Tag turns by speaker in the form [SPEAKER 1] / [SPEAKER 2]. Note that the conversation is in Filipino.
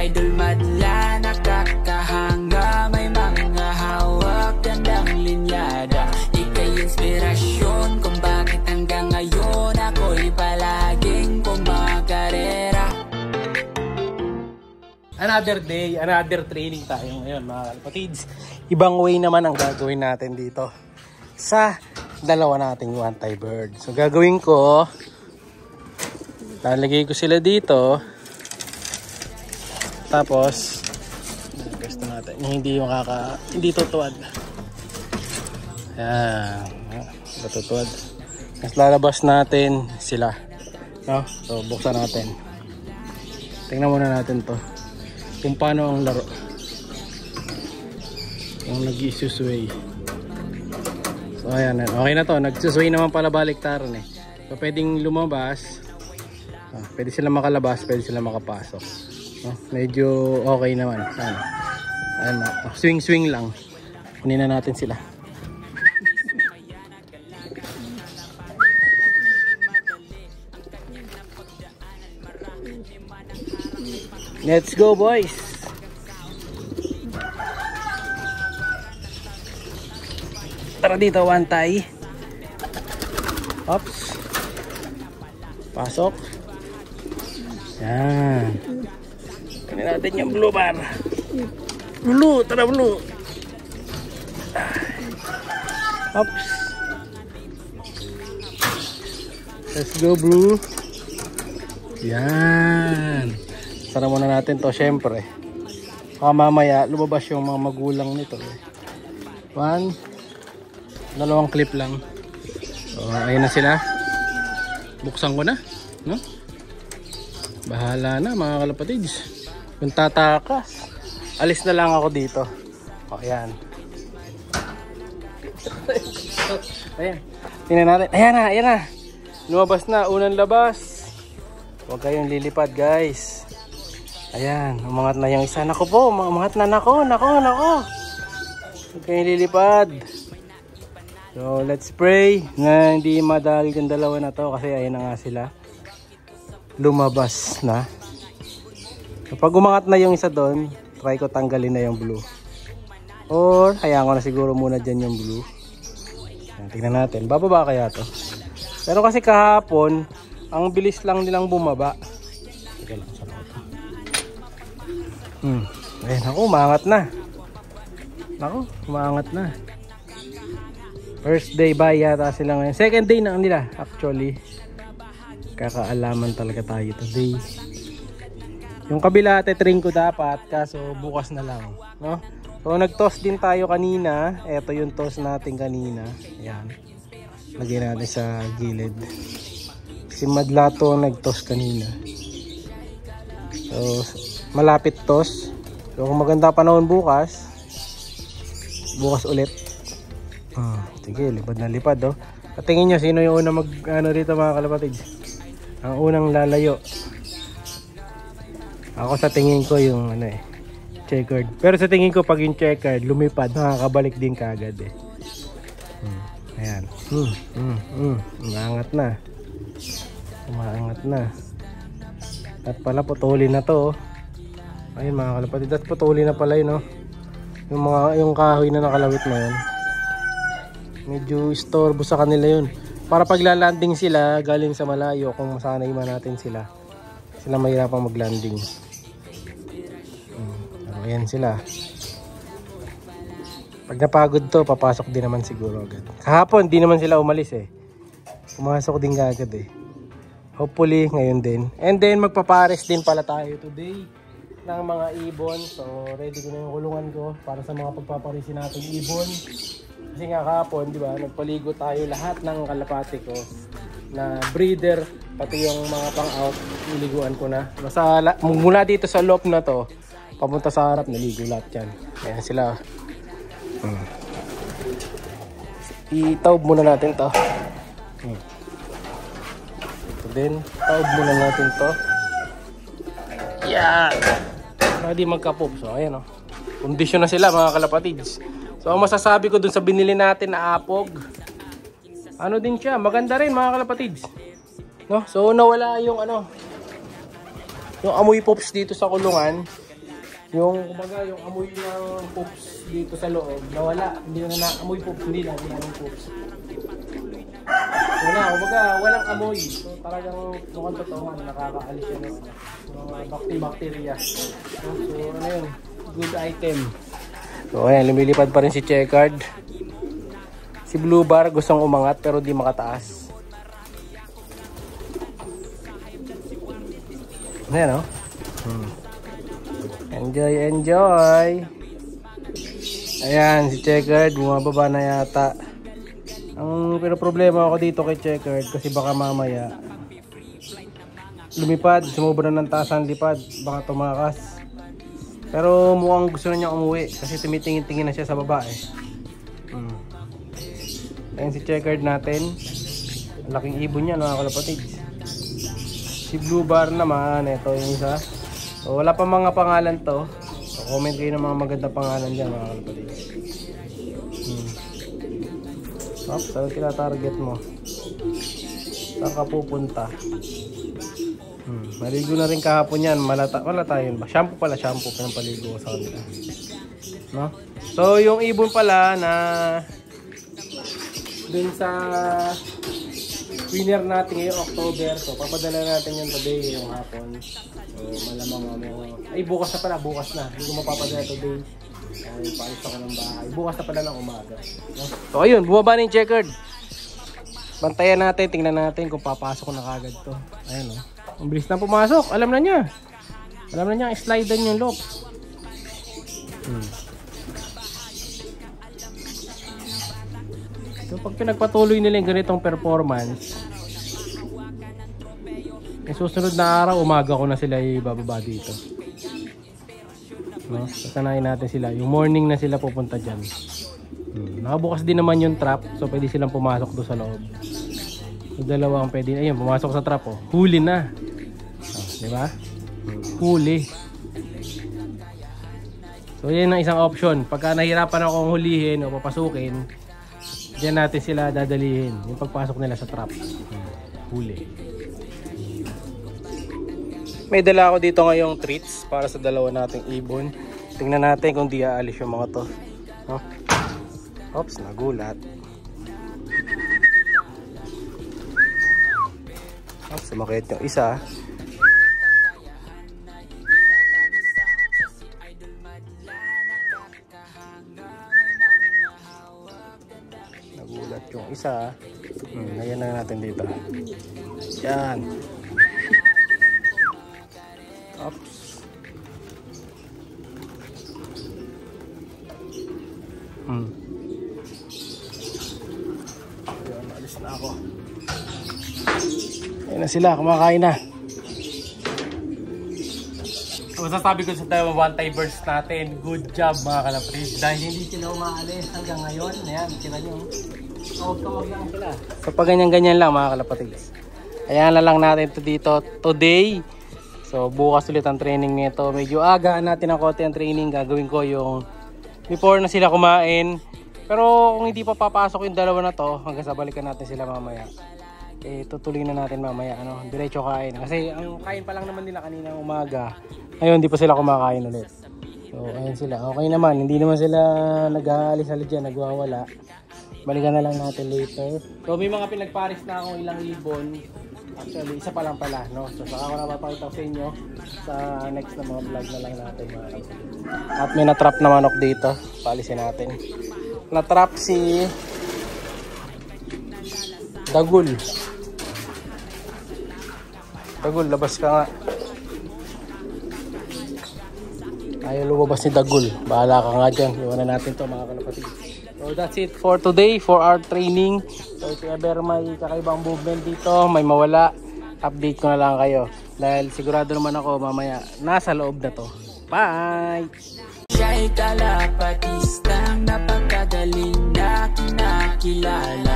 [SPEAKER 1] idol madla, nakakahanga, may mga hawak, gandang linyada. Ika'y inspirasyon kung bakit hanggang ngayon ako'y palaging kumakarera.
[SPEAKER 2] Another day, another training tayo ngayon mga kalapatids. Ibang way naman ang gagawin natin dito sa dalawa nating one-tie bird. So gagawin ko, lalagay ko sila dito. Tapos gusto natin hindi tutuwad. Ayan, tutuwad. Mas lalabas natin sila, no? So buksan natin. Tingnan muna natin to kung paano ang laro, kung nag-isusway. So ayan, okay na to, nagsusway naman pala baliktaran eh. So pwedeng lumabas, pwede sila makalabas, pwede sila makapasok. Medyo okay naman. Ayan na, swing lang. Kunin na natin sila. Let's go boys. Tara dito, one tie. Oops. Pasok. Yan. Kunin natin yung blue bar. Blue, tara blue. Oops. Let's go blue. Yan. Tara muna natin to, syempre. Baka mamaya lumabas yung mga magulang nito. Dalawang clip lang. So, ayun na sila. Buksan ko na, no? Bahala na mga kalapatids. Kung tatakas, alis na lang ako dito. O, ayan. Ayan. Tingnan natin. Ayan na. Lumabas na, unang labas. Huwag kayong lilipad, guys. Ayan, umangat na yung isa. Nako po, umangat na. Nako. Huwag kayong lilipad. So, let's pray na hindi madali yung dalawa na to kasi ayun na nga sila. Lumabas na. So, pag umangat na yung isa doon, try ko tanggalin na yung blue. Or, hayaan ko na siguro muna dyan yung blue. Ayan, tingnan natin. Bababa kaya to? Pero kasi kahapon, ang bilis lang nilang bumaba. Sige lang, sa to. Ayan, ako, umangat na. First day ba yata sila ngayon. Second day na nila actually. Kakaalaman talaga tayo today. Yung kabila tetring ko dapat, kaso bukas na lang, no? So nag-toss din tayo kanina. Ito yung toss natin kanina. Ayan. Lagyan natin sa gilid. Si Madlato nag-toss kanina. So malapit toss. So kung maganda panahon bukas ulit. Sige, lipad na lipad, oh. Patingin nyo sino yung unang dito mga kalapatid. Ang unang lalayo. Ako sa tingin ko yung checkered. Pero sa tingin ko pag yung checkered lumipad, nakakabalik din kagad eh. Ayan. Umaangat na. At pala putulin na to, oh. Ayun mga kalapatid, at putulin na pala yun, oh. Yung kahoy na nakalawit na yun, medyo istorbo sa kanila yun. Para paglalanding sila galing sa malayo, kung masanay man natin sila mahirapang maglanding. Ayan sila. Pag napagod to, papasok din naman siguro agad. Kahapon di naman sila umalis eh. Pumasok din agad eh. Hopefully ngayon din. And then magpapares din pala tayo today ng mga ibon. So ready ko na yung kulungan ko para sa mga pagpaparisin natin ibon. Kasi nga kahapon, di ba, nagpaligo tayo lahat ng kalapati ko na breeder, pati yung mga pang-out, niliguan ko na. Mula dito sa loop na to, papunta sa harap, naligo lahat yan. Ayan sila. Itaob muna natin to. Ito din, taob muna natin to. Yan! Para di magka-poop. So, ayan o. Kondisyon na sila mga kalapatids. So, ang masasabi ko dun sa binili natin na apog, ano din siya, maganda rin mga kalapatids. No? So, nawala yung yung amoy poops dito sa kulungan. Yung kumbaga yung amoy ng poops dito sa loob nawala. Hindi na amoy poops, hindi na yung poops. Wala, kumbaga walang amoy. So talagang mukhang totoo nga nakakaalis yan ng mga bacteria. So ano yun, good item. So ayan, lumilipad pa rin si Checkered. Si Blue Bar gustong umangat pero di makataas. Ayan o. Enjoy, enjoy. Ayan, si Checkered bumababa na yata. Pero problema ako dito kay Checkered kasi baka mamaya lumipad, sumubra ng taas ang lipad, baka tumakas. Pero mukhang gusto na niya umuwi kasi tumitingin-tingin na siya sa baba eh. Ayan si Checkered natin. Laking ibon niya mga kalapatid. Si Blue Bar naman, ito yung isa. So, wala pa mga pangalan to. So, comment kayo ng mga magandang pangalan dyan mga kalapatid. Saan tina-target mo? Saan ka pupunta? Maligo na rin kahapon yan. Malata yun ba? Shampoo pala, shampoo. Pinampaligo ko sa kanila. No? So yung ibon pala na dun sa winner natin ngayong October. So papadala natin yun today, yung hapon. So malamang ay bukas na pala, bukas na. Hindi ko mapapadala today. Ay, paalis ako ng bahay. Bukas na pala ng umaga. No? So ayun, bumaba na yung Checkered. Bantayan natin, tingnan natin kung papasok na kagad to. Ayan o. Ang bilis na pumasok. Alam na niya. Alam na niya ang slide yung loop. So pag pinagpatuloy nila yung ganitong performance, yung susunod na araw, umaga ko na sila ibababa dito. No? Sasanayin natin sila. Yung morning na sila pupunta dyan. Nakabukas din naman yung trap. So pwede silang pumasok doon sa loob. So dalawa ang pwede. Ayun, pumasok sa trap oh. Huli na. Diba? Huli. So yan ang isang option. Pagka nahirapan akong hulihin o papasukin, diyan natin sila dadalihin. Yung pagpasok nila sa trap. Huli. May dala ako dito ngayong treats para sa dalawa nating ibon. Tingnan natin kung di aalis yung mga to. No? Oops, nagulat. Oops, sumakit yung isa. Nagulat yung isa. Ngayon na natin dito. Yan. Oops. Ayan, alis na ako. Ayan na sila, kumakain na. Masasabi ko sa tayo one-timers natin, good job mga kalapatid. Dahil hindi sila umaalis hanggang ngayon. Ayan, kita nyo. Tawag lang sila. So pag ganyan-ganyan lang mga kalapatid. Ayan na lang natin ito dito today. So bukas ulit ang training nito. Medyo agaan natin ang konti ang training. Gagawin ko yung before na sila kumain. Pero kung hindi pa papasok yung dalawa na to, hanggang sa balikan natin sila mamaya. Eh tutuloy na natin mamaya, ano, diretso kain. Kasi ang kain pa lang naman nila kanina umaga. Ngayon hindi pa sila kumakain ulit. So ayun sila. Okay naman, hindi naman sila nag-aalis-alis dyan, nagwawala. Balikan na lang natin later. So may mga pinagparis na akong ilang ibon. Actually, isa pa lang pala, no? So saka ko na papakita sa inyo sa next na mga vlog na lang natin. At may na-trap na manok dito. Paalisin natin. Na-trap si Dagul. Dagul, labas ka nga. Ayaw lumabas ni Dagul. Bahala ka nga dyan. Iwanan natin to mga kalapatid. So that's it for today, for our training. So if ever may kakaibang movement dito, may mawala, update ko na lang kayo. Dahil sigurado naman ako mamaya nasa loob na to. Bye!
[SPEAKER 1] Siya'y kalapatistang napakagaling na kinakilala.